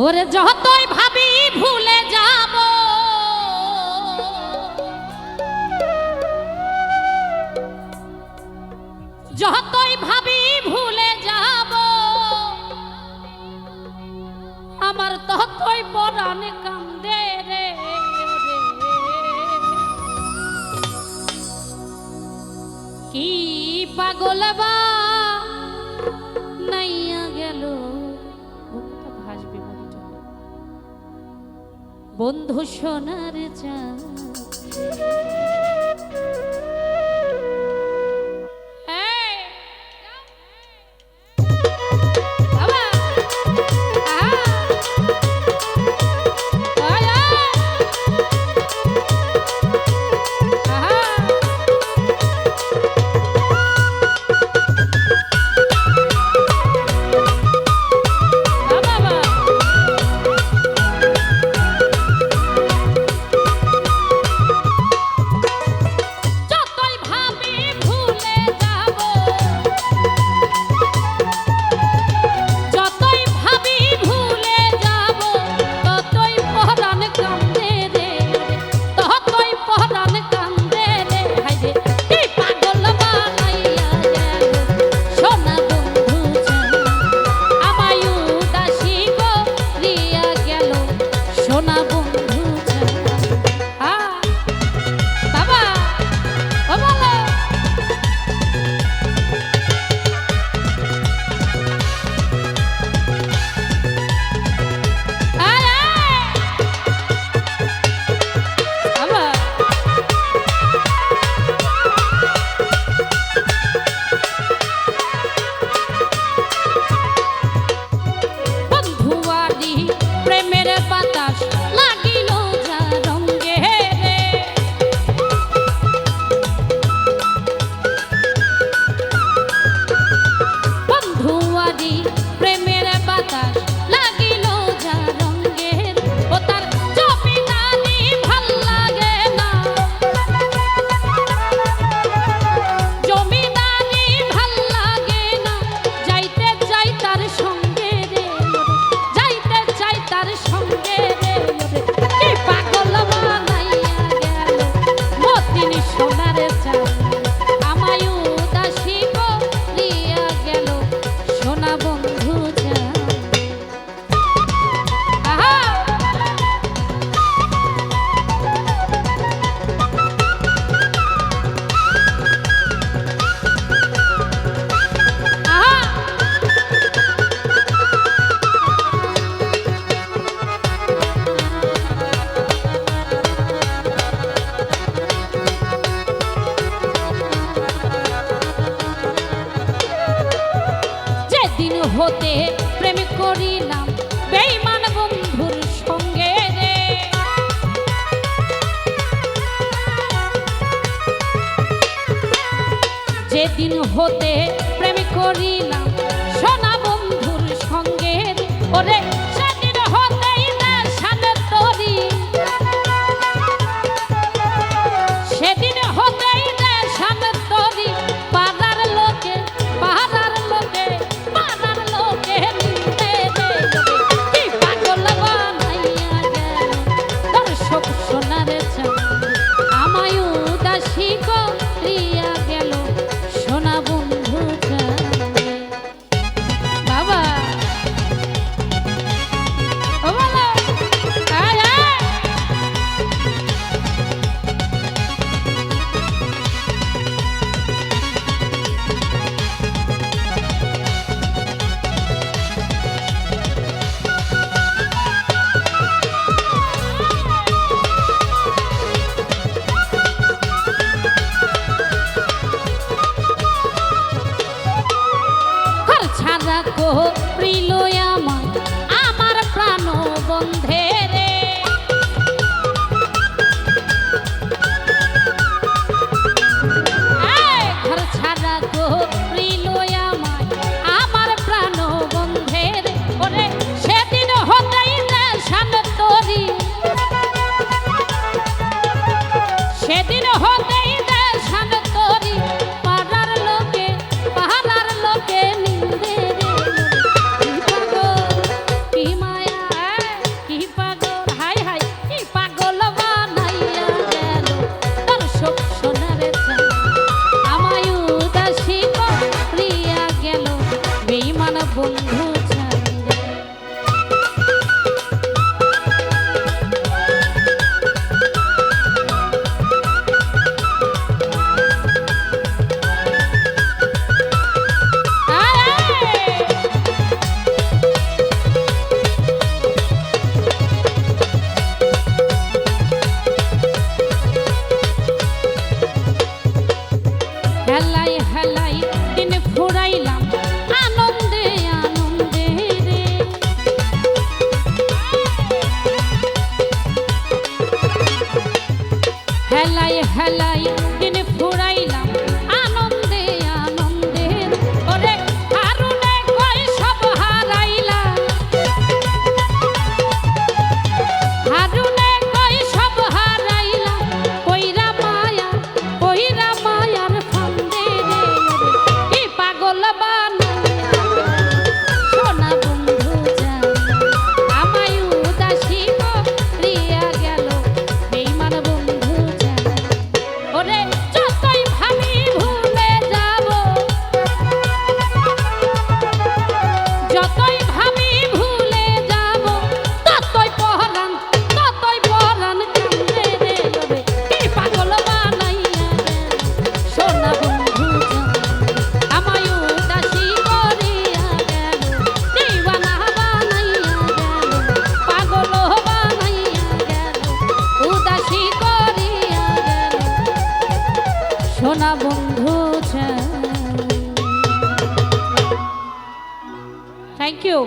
ওরে যতই ভাবি ভুলে যাব, যতই ভাবি ভুলে যাব, আমার ততই পরাণ কান্দে রে। কি পাগল বা নাইয়া গেল, ভাসবে বন্ধু সোনার চাঁদ। হতে প্রেম করিলাম বেঈমান বন্ধুর সঙ্গে রে। যেদিন হতে প্রেম করিলাম সোনা বন্ধুর সঙ্গে ওরে, সেদিন হতেই না সানে তরি, সেদিন হতেই না সানে তরি, পাড়ার লোকে পাড়ার লোকে পাড়ার লোকে নিতে রে। কি পাগল বানাইয়া গেল দর্শক সোনার চাঁদ, আমায় উদাসী করিয়া গেল সোনা বন্ধু চাঁদ। বন্ধু চাইলে। হেলাই হেলাই দিন ফুরাইলাম আনন্দে আনন্দে রে। হেলাই হেলাই দিন ফুরাইলাম আনন্দে আনন্দে ওরে হারুনে কই সব হারাইলা হারুনে কই সব হারাইলা কইরা মায়ার ফান্দে রে কি পাগল বানাইয়া সোনা বন্ধু যায় আমায় উদাসী করিয়া গেল বেঈমান বন্ধু যায় ওরে যতই ভাবি ভুলে যাব যতই ভাবি ভুলে যাব ততই পরাণ কান্দে রে ওরে কি পাগল বানাইয়া গেল সোনা বন্ধু যায় আমায় উদাসী করিয়া গেল দিওয়ানা বানাইয়া গেল পাগল বানাইয়া গেল উদাসী করিয়া গেল সোনা বন্ধু চাই। Thank you.